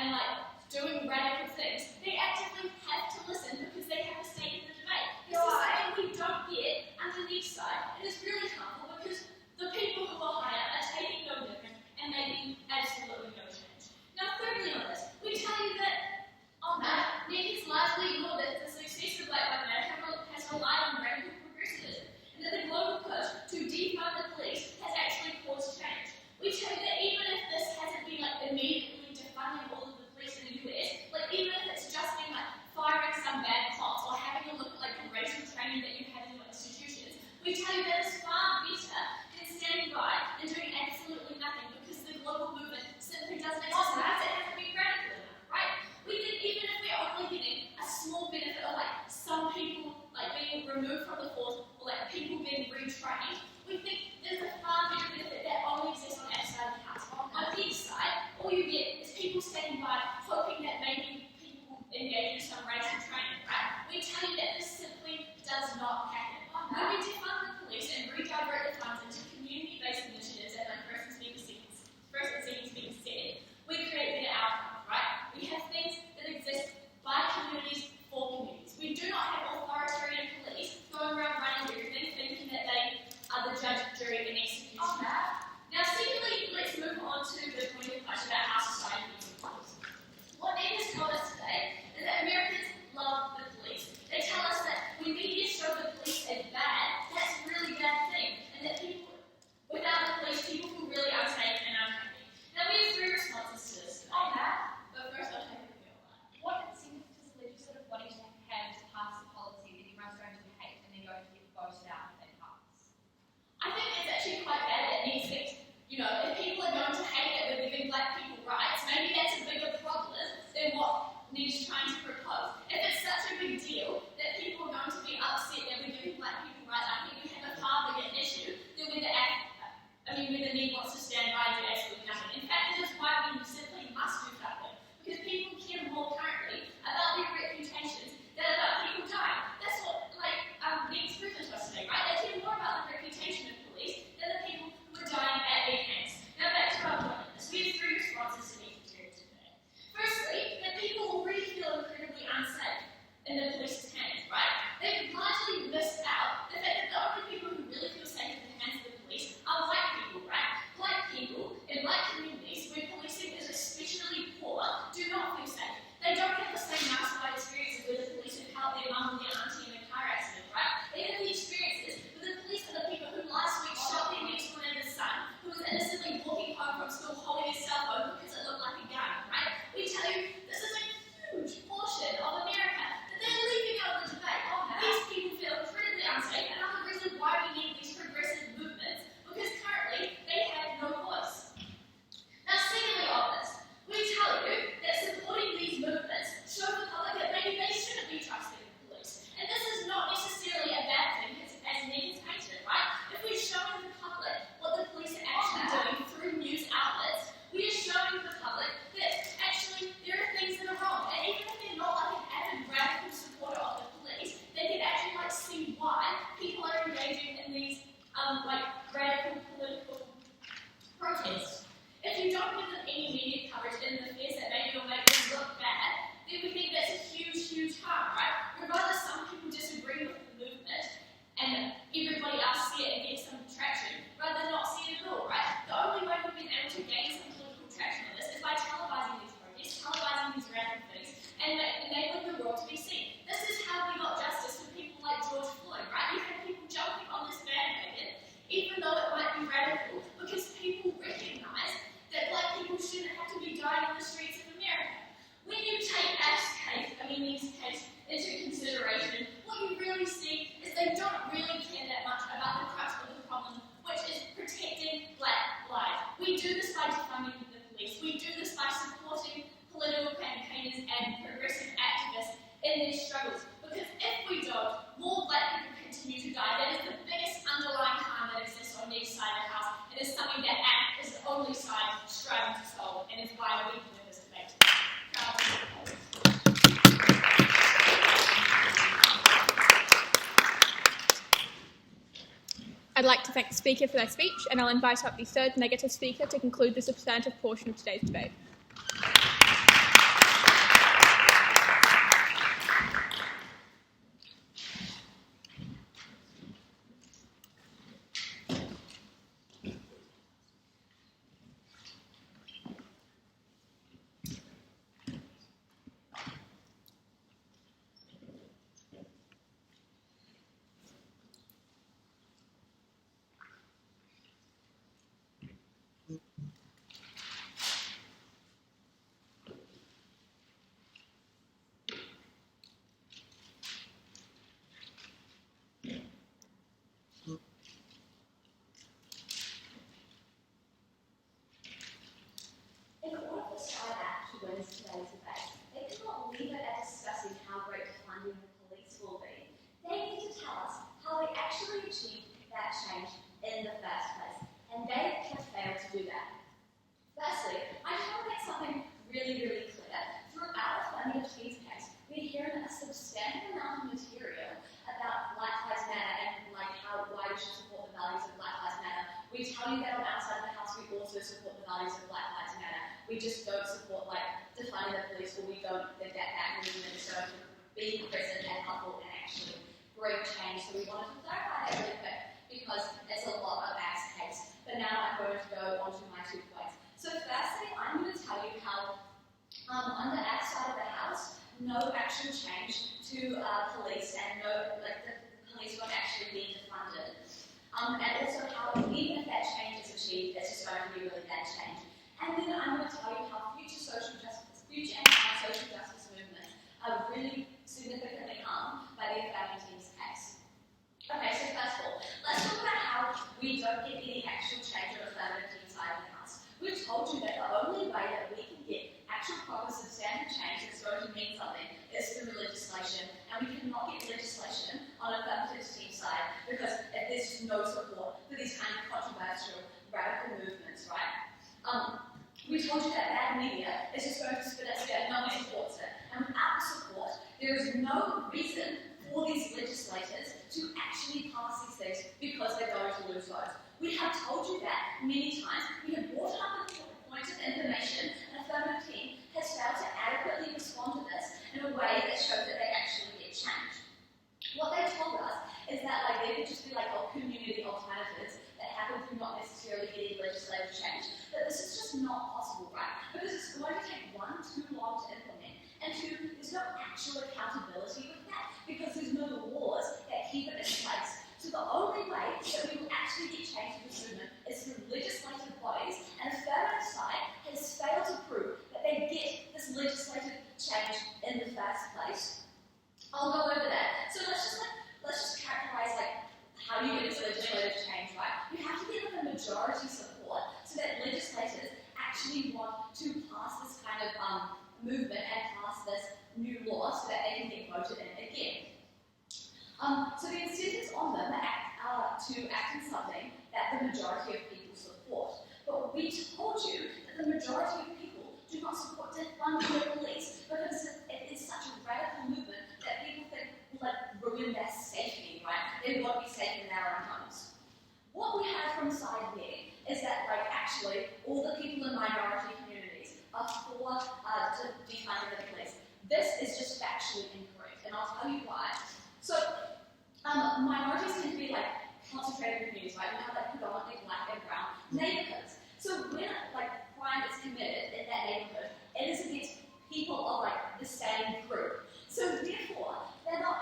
and doing radical things, they actively have to listen because they have a stake in the debate. This is something we don't get underneath side, and it's really harmful because the people who are higher are taking no different and making absolutely no change. Now, thirdly on this, we tell you that on that, Nick has largely ignored that the success of Black Lives Matter has relied on radical progressivism, and that the global push to defund the police has actually caused change. We tell you that even if this hasn't been immediately defunding all of the police in the US, even if it's just been firing some bad cops or having a look at the racial training that you have in your institutions, we tell you that it's far better than standing by and doing absolutely nothing because the global movement simply doesn't exist. It hasn't been radical enough, right? We think even if we're only getting a small benefit of some people being removed from the force or people being retrained, we think there's a far better benefit that only exists on our side of the house. On the east side, all you get is people standing by hoping that maybe people engage in some racial training, right? We tell you that this simply does not happen. When we defund the police and redivert the funds into community-based initiatives, as first and second speaker said, we create better outcomes, right? We have things that exist by communities for communities. We do not have authoritarian police going around running everything, thinking that they are the judge, jury, and executioner. Now, secondly, let's move on to the point of question about how society views the police. What Nick has told us today is that Americans love the police. They tell us that when media show the police as bad, that's a really bad thing, and that people, without the police, people feel really unsafe and unhappy. Now, we have three responses to this today. But first, I'll take a feel on that. What incentive does the legislative body have to pass a policy that everyone's going to hate and then going to get voted out if they pass? I think it's actually quite bad that Nick thinks, if people are going to hate that we're giving black people rights, maybe that's a bigger problem than what Nick's trying to propose. If it's such a big deal that people are going to be upset that we're giving black people rights, I think we have a far bigger issue than whether Nick wants to stand by and do absolutely nothing. In fact, this is why we simply must do something. Because people care more currently about their reputations than about people dying. That's what, Nick's proven to us today, right? They care more about the reputation of police than the people who are dying at their hands. Now back to our point. So we have three responses to Nick's material today. Firstly, that people already feel incredibly unsafe in the police's hands, right? They've largely missed out the fact that the only people who really feel safe in the hands of the police are white people, right? Black people in black communities where policing is especially poor do not feel safe. They don't have the same mouse-wide experiences with the police who helped their mum or their auntie in a car accident, right? They have the experiences with the police and the people who last week shot their next door neighbor's son who was innocently walking home from school holding his cell phone because it looked like a gun, right? We tell you this is a huge portion of America that they're leaving out of the debate. These people feel incredibly unsafe, and another reason why we need these progressive movements because currently they have no voice. Now, secondly on this, we tell you that supporting these movements show the public that maybe they shouldn't be trusting the police. And this is not necessarily a bad thing as Nick has painted, right? If we're showing the public what the police are actually doing through news outlets, we are showing the public that actually there are things that are wrong. And even if they're not an avid radical supporter of the police, they can actually see why people are engaging in these radical political protests. If you don't give them any media coverage in the face that maybe will make them look bad, then we think that's a huge, huge harm, right? Regardless, some people disagree with the movement and everybody else see it and get some traction rather than not see it at all, right? The only way we've been able to gain some political traction on this is by televising these protests, televising these radical things, and enabling the world to be seen. This is how we got justice for people like George Floyd, right? You had people jumping on this bandwagon, even though it might be radical, because people recognize that black people shouldn't have to be dying in the streets of America. When you take these cases into consideration, what you really see is they don't really care that much about the crux of the problem, which is protecting black lives. We do this by defunding the police. We do this by supporting political campaigners and progressive activists in their struggles. Because if we don't, more black people continue to die. That is the biggest underlying harm that exists on each side of the house. It is something that ACT is the only side striving to solve, and it's why we win this debate. I'd like to thank the speaker for their speech, and I'll invite up the third negative speaker to conclude the substantive portion of today's debate. is today's debate. They cannot leave it at discussing how great defunding the police will be. They need to tell us how they actually achieved that change in the first place, and they have failed to do that. Firstly, I just want to make something really, really clear. Throughout affirmative teens case, we're hearing a substantial amount of material about Black Lives Matter and why we should support the values of Black Lives Matter. We tell you that on our side of the house we also support the values of Black Lives Matter. We just don't support defunding the police, or we don't think that movement is going to be present and helpful and actually bring change. So we wanted to clarify that really quick because it's a lot of axe case. But now I'm going to go on to my 2 points. So firstly, I'm going to tell you how on the act side of the house, no actual change to police and the police won't actually be defunded. And also how even if that change is achieved, it's just going to be really bad change. And then I'm going to tell you how future and current social justice movement are really significantly harmed by the affirmative teens case. Okay, so first of all, let's talk about how we don't get any actual change on the affirmative teens side of the house. We've told you that the only way that we can get actual proper substantive change that's going to mean something is through legislation, and we cannot get legislation on the affirmative teens side because there's just no support for these kind of controversial radical movements, right? We told you that bad media is just going to spin it together, no one supports it. And without the support, there is no reason for these legislators to actually pass these things because they're going to lose votes. We have told you that many times. We have brought up the points of information, and affirmative team has failed to adequately respond to this in a way that shows that they actually get change. What they told us is that there could just be community alternatives that happen through not necessarily getting legislative change. But this is just not possible, right? Because it's going to take 1, too long to implement, and 2, there's no actual accountability with that because there's no laws that keep it in place. So the only way that we will actually get change to this movement is through legislative bodies, and the affirmative side has failed to prove that they get this legislative change in the first place. I'll go over that. So let's just characterize how you get this legislative change, right? You have to get a majority support so that legislators actually want to pass this kind of movement and pass this new law so that they can get voted in again. So the incentives on them are to act in something that the majority of people support. But we told you that the majority of people do not support defunding the police because it is such a radical movement that people think will ruin their safety, right? They won't be safe in their own homes. What we have from side here is that actually all the people in minority communities are for defunding the police. This is just factually incorrect, and I'll tell you why. So minorities tend to be concentrated communities, right? We have predominantly black and brown neighborhoods. So when crime is committed in that neighborhood, it is against people of the same group. So therefore,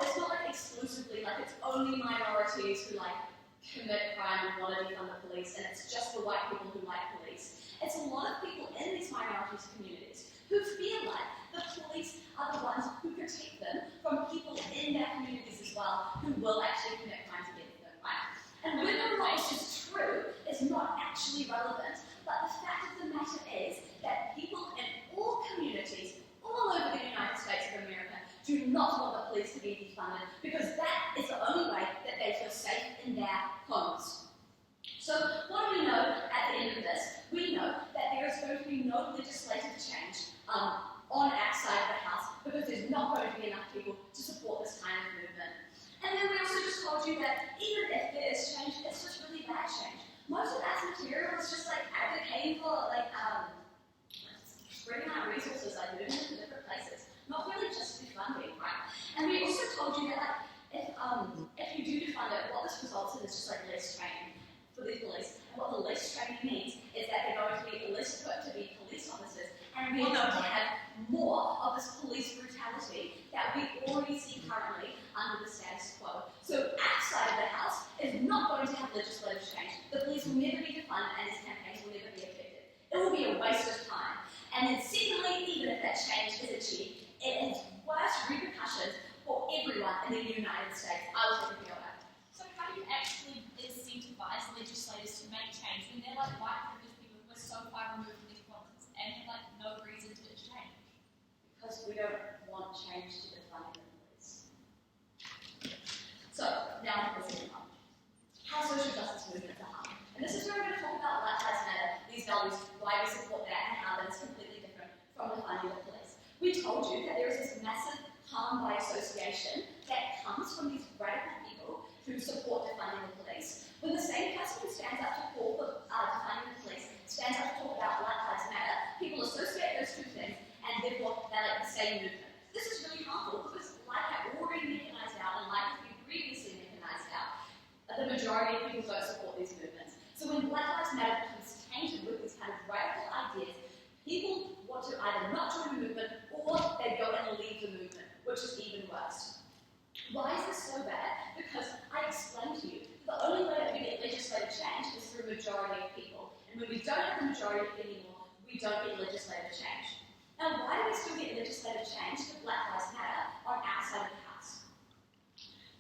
it's not exclusively it's only minorities who commit crime and want to defund the police, and it's just the white people who like police. It's a lot of people in these minorities communities who feel like the police are the ones who protect them from people in their communities as well who will actually commit crimes against them, right? And whether or not this is true is not actually relevant, but the fact of the matter is that people in all communities all over the United States of America do not want the police to be defunded because that is the only way that they feel safe in their homes. So what do we know at the end of this? We know that there is going to be no legislative change on our side of the house because there's not going to be enough people to support this kind of movement. And then we also just told you that even if there is change, it's just really bad change. Most of that material is just advocating for spreading out resources, moving into different places, not really just defunding, right? And we also told you that if you do defund it, what this results in is just less training for these police. And what the less training means is that they're going to be less equipped to be police officers, and we're going to have more of this police brutality that we already see currently under the status quo. So our side of the house is not going to have legislative change. The police will never be defunded, and its campaigns will never be effective. It will be a waste of time. And then secondly, even if that change is achieved, it has worse repercussions for everyone in the United States. I will take a video of that. So how do you actually incentivize legislators to make change when they're white privileged people who are so far removed from these politics and have no reason to change? we don't want change to defunding the police. So, now for the second one. How social justice movements are harmed. And this is where we're going to talk about Black Lives Matter, these values, why we support that, and how that is completely different from defunding the police. We told you that there is this massive harm by association that comes from these radical people who support defunding the police. When the same person who stands up to call for defunding the police stands up to talk about Black Lives Matter, people associate those two things, and therefore they're like the same movement. This is really harmful because, like I already mechanized out, and like we previously mechanized out, the majority of people don't support these movements. So when Black Lives Matter becomes tainted with these kind of radical ideas, people want to either not join the movement or they go and leave the movement, which is even worse. Why is this so bad? Because I explained to you that the only way that we get legislative change is through a majority of people. And when we don't have the majority anymore, we don't get legislative change. Now, why do we still get legislative change to Black Lives Matter on our side of the house?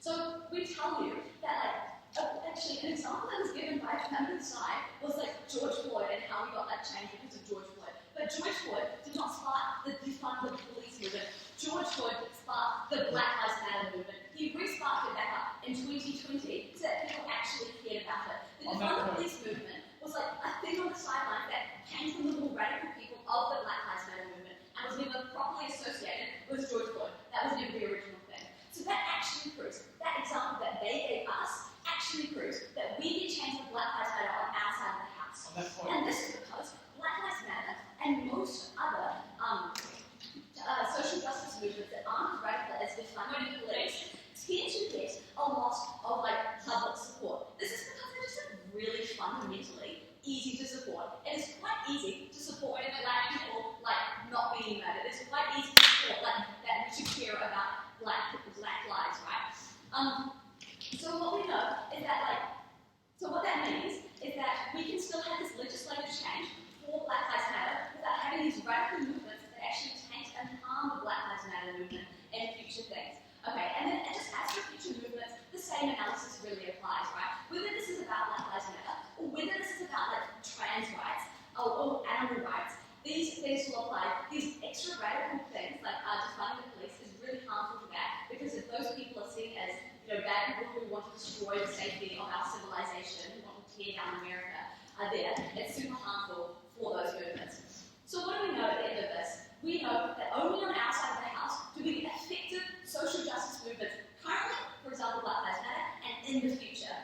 So we tell you that, actually, an example that was given by a member side was George Floyd and how we got that change because of George Floyd. But George Floyd did not spark the defund the police movement. George Floyd sparked the Black Lives Matter movement. He re-sparked it back up in 2020 so that people actually cared about it. The defund the police movement was a thing on the sideline that came from the more radical people of the Black Lives Matter movement and was never properly associated with George Floyd. That was never the original thing. So that actually proves, that example that they gave us actually proves that we get change with Black Lives Matter on our side of the house. And this is because Black Lives Matter and most other social justice movements that aren't radical as defunding the police tend to get a lot of public support. This is because they're just really fundamentally easy to support. It is quite easy to support Black people not being murdered. It's quite easy to support that we should care about black lives, right? So what we know is that so what that means is that we can still have this legislative change for Black Lives Matter without having these radical movements that actually taint and harm the Black Lives Matter movement and future things. Okay, and then just as for future movements, the same analysis really applies, right? Whether this is about Black Lives Matter or whether this is about trans rights or animal rights, these things will apply. These extra radical things defunding the police is really harmful for that because if those people are seen as bad people who want to destroy the safety of our civilization, who want to tear down America, it's super harmful for those movements. So what do we know at the end of this? We know that only on our side of the house do we get effective social justice movements currently, for example, Black Lives Matter, and in the future.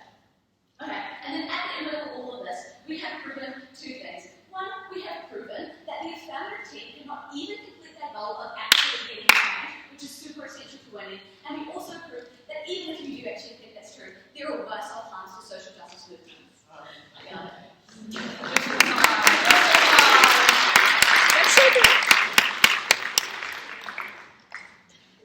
Okay, and then at the end of all of this, we have proven two things. One, we have proven that the affirmative team cannot even complete their goal of actually getting change, which is super essential to winning, and we also proved that even if you do actually think that's true, there are worse off harms to social justice movements.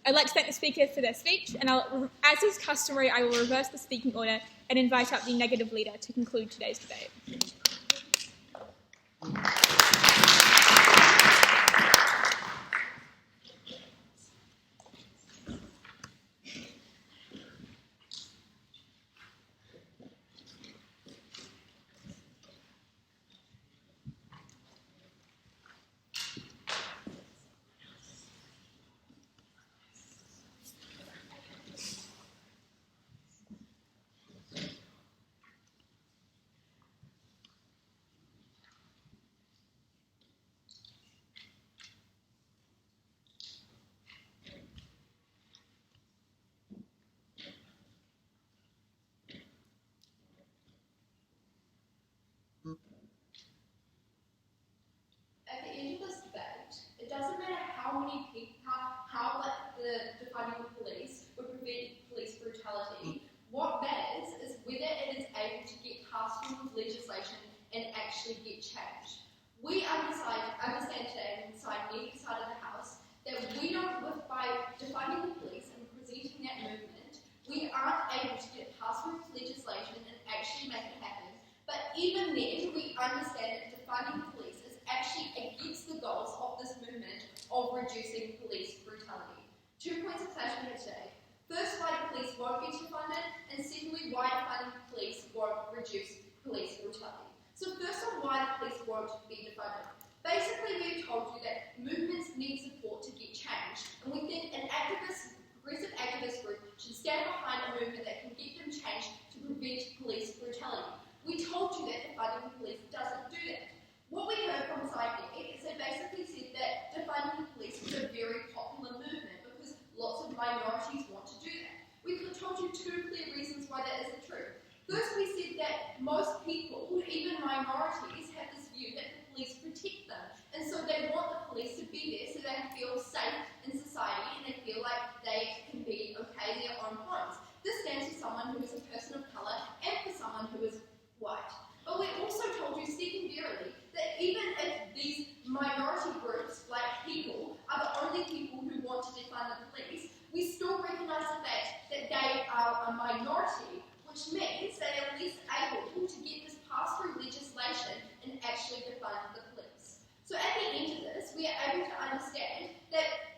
I'd like to thank the speaker for their speech, and as is customary, I will reverse the speaking order and invite up the negative leader to conclude today's debate. At the end of this debate, it doesn't matter how many people, how the defunding the police would prevent police brutality. What matters is whether it is able to get past people's legislation and actually get change. We understand today, inside neither side of the house, that we don't, by defunding the police and presenting that movement, we aren't able to get past people's legislation and actually make it happen. But even then, we understand that defunding the police is actually against the goals of this movement of reducing police brutality. 2 points of clash we have today. First, why the police won't be defunded, and secondly, why defunding the police won't reduce police brutality. So first on why the police won't be defunded. Basically, we've told you that movements need support to get change, reality, which means they are less able to get this pass-through legislation and actually defund the police. So at the end of this, we are able to understand that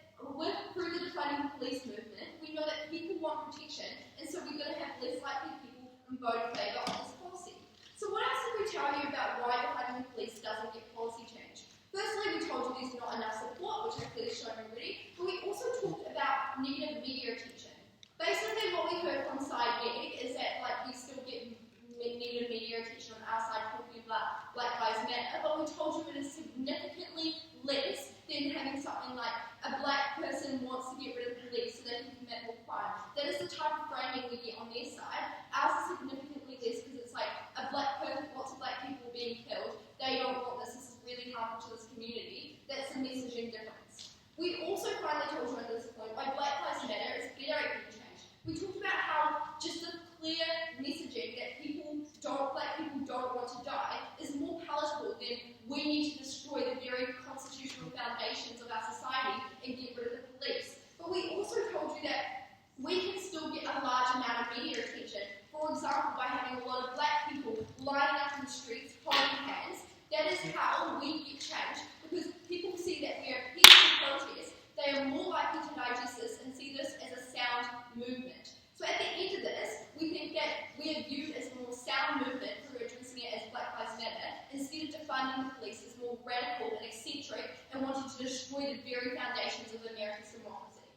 through the defunding police movement, we know that people want protection, and so we're going to have less likely people vote in favour of this policy. So what else did we tell you about why defunding the police doesn't get policy change? Firstly, we told you there's not enough support, which I've clearly shown already, but we also talked about negative media attention. Basically, what we heard from NZIER is that we still get negative media attention on our side talking about Black Lives Matter, but we told you it is significantly less than having something like a black person wants to get rid of the police so they can commit more crime. That is the type of framing we get on their side. Ours is significantly less because it's like a black person, lots of black people being killed. They don't want this. This is really harmful to this community. That's the messaging difference. We also finally told you at this point why Black Lives Matter is better at getting change. We talked about how just the clear messaging that black people don't want to die is more palatable than we need to destroy the very constitutional foundations of our society and get rid of the police. But we also told you that we can still get a large amount of media attention. For example, by having a lot of black people lining up in the streets, holding hands. That is how we get change, because people see that we are peaceful protests. They are more likely to digest this and see this as a sound movement. So at the end of this, we think that we are viewed as a more sound movement through addressing it as Black Lives Matter, instead of defunding the police as more radical and eccentric and wanting to destroy the very foundations of America's democracy.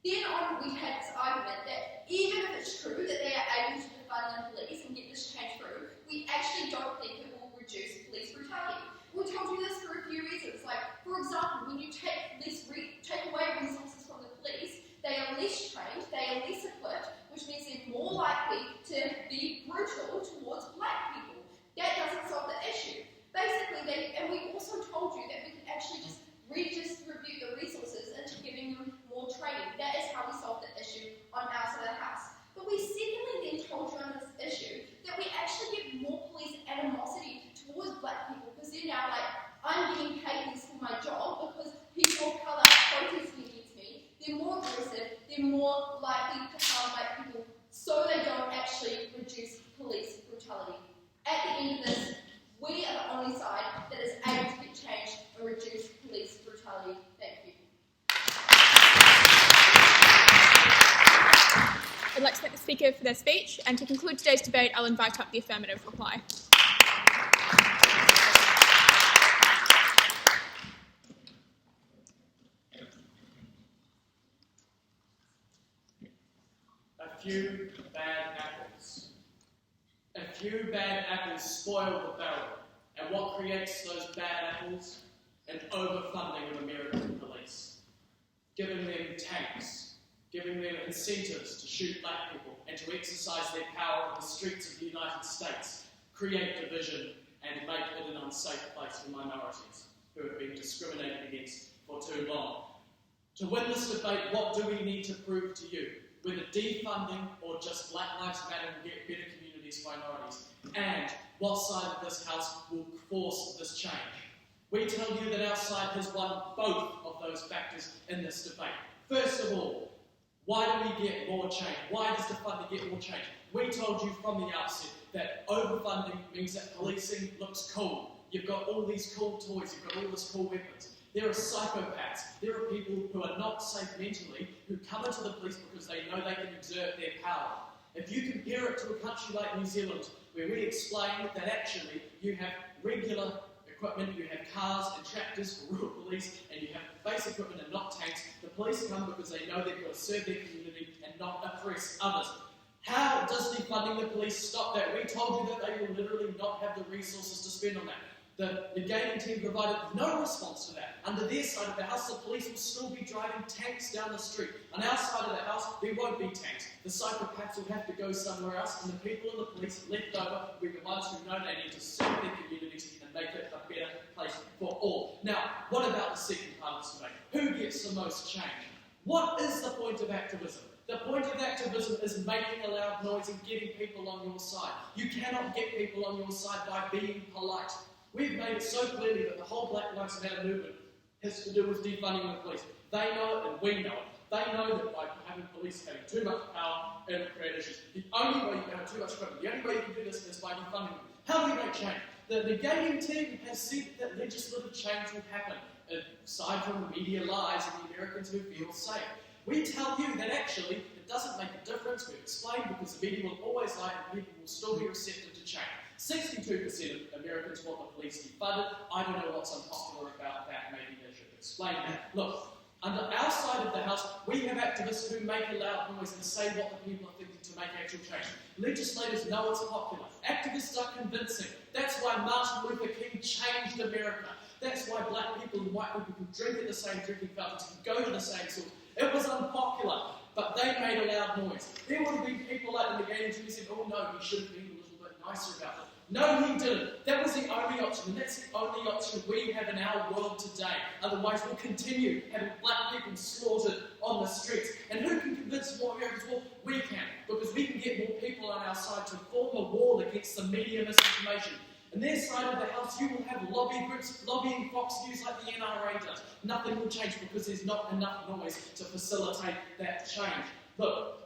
Then on, we had this argument that even if it's true that they are able to defund the police and get this change through, we actually don't think it will reduce police brutality. We told you this for a few reasons. For example, when you take away resources from the police, they are less trained, they are less equipped, which means they're more likely to be brutal towards black people. That doesn't solve the issue. Basically, and we also told you that we could actually just redistribute the resources into giving them more training. That is how we solve the issue on our side of the house. But we secondly then told you on this issue that we actually get more police animosity towards black people, because they're now like, I'm getting paid this for my job because people of colour are protesting against me. They're more aggressive, they're more likely to harm black people, so they don't actually reduce police brutality. At the end of this, we are the only side that is able to get change and reduce police brutality. Thank you. I'd like to thank the speaker for their speech, and to conclude today's debate, I'll invite up the affirmative reply. A few bad apples. A few bad apples spoil the barrel. And what creates those bad apples? An overfunding of American police. Giving them tanks, giving them incentives to shoot black people and to exercise their power in the streets of the United States, create division and make it an unsafe place for minorities who have been discriminated against for too long. To win this debate, what do we need to prove to you? Whether defunding or just Black Lives Matter will get better communities for minorities, and what side of this house will force this change. We tell you that our side has won both of those factors in this debate. First of all, why do we get more change? Why does defunding get more change? We told you from the outset that overfunding means that policing looks cool. You've got all these cool toys, you've got all these cool weapons. There are psychopaths. There are people who are not safe mentally who come into the police because they know they can exert their power. If you compare it to a country like New Zealand, where we explain that actually you have regular equipment, you have cars and tractors for rural police, and you have basic equipment and not tanks, the police come because they know they've got to serve their community and not oppress others. How does defunding the police stop that? We told you that they will literally not have the resources to spend on that. The gaming team provided no response to that. Under their side of the house, the police will still be driving tanks down the street. On our side of the house, there won't be tanks. The psychopaths will have to go somewhere else, and the people in the police left over will be the ones who know they need to serve their communities and make it a better place for all. Now, what about the second part of this debate? Who gets the most change? What is the point of activism? The point of activism is making a loud noise and getting people on your side. You cannot get people on your side by being polite. We've made it so clearly that the whole Black Lives Matter movement has to do with defunding the police. They know it and we know it. They know that by having police having too much power, it will create issues. The only way you can have too much equipment, the only way you can do this is by defunding them. How do we make change? The gaming team has said that legislative change will happen, aside from the media lies and the Americans who feel safe. We tell you that actually it doesn't make a difference. We explain because the media will always lie and people will still be receptive to change. 62% of Americans want the police defunded. I don't know what's unpopular about that. Maybe they should explain that. Look, under our side of the house, we have activists who make a loud noise and say what the people are thinking to make actual change. Legislators know it's popular. Activists are convincing. That's why Martin Luther King changed America. That's why black people and white people can drink at the same drinking fountains, can go to the same schools. It was unpopular, but they made a loud noise. There would have been people like the Negating who said, oh no, he should have been a little bit nicer about it. No, he didn't. That was the only option, and that's the only option we have in our world today. Otherwise, we'll continue having black people slaughtered on the streets. And who can convince more Americans? Well, we can, because we can get more people on our side to form a wall against the media misinformation. On their side of the house, you will have lobby groups lobbying Fox News like the NRA does. Nothing will change because there's not enough noise to facilitate that change. Look,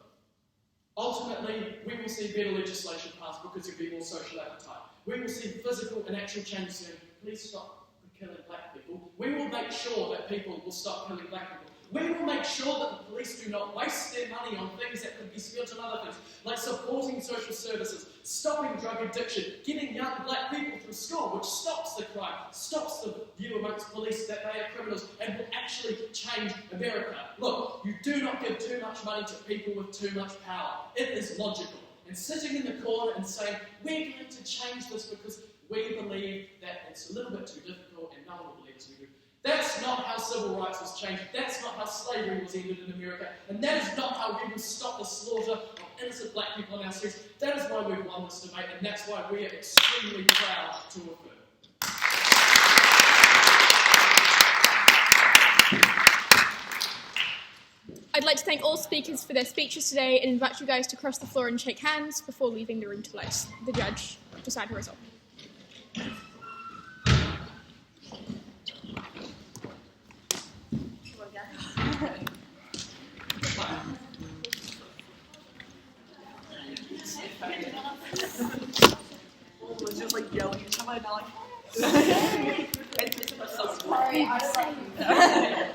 ultimately, we will see better legislation passed because there will be more social appetite. We will see physical and actual change soon. Please stop killing black people. We will make sure that people will stop killing black people. We will make sure that the police do not waste their money on things that could be spent on other things, like supporting social services, stopping drug addiction, getting young black people through school, which stops the crime, stops the view amongst police that they are criminals, and will actually change America. Look, you do not give too much money to people with too much power. It is logical. And sitting in the corner and saying, we're going to change this because we believe that it's a little bit too difficult and no one will believe us we do. That's not how civil rights was changed. That's not how slavery was ended in America. And that is not how we will stop the slaughter of innocent black people on our streets. That is why we've won this debate, and that's why we are extremely proud to affirm. I'd like to thank all speakers for their speeches today and invite you guys to cross the floor and shake hands before leaving the room to let the judge decide her result. It's just like yelling at each other, like, Sorry, I don't like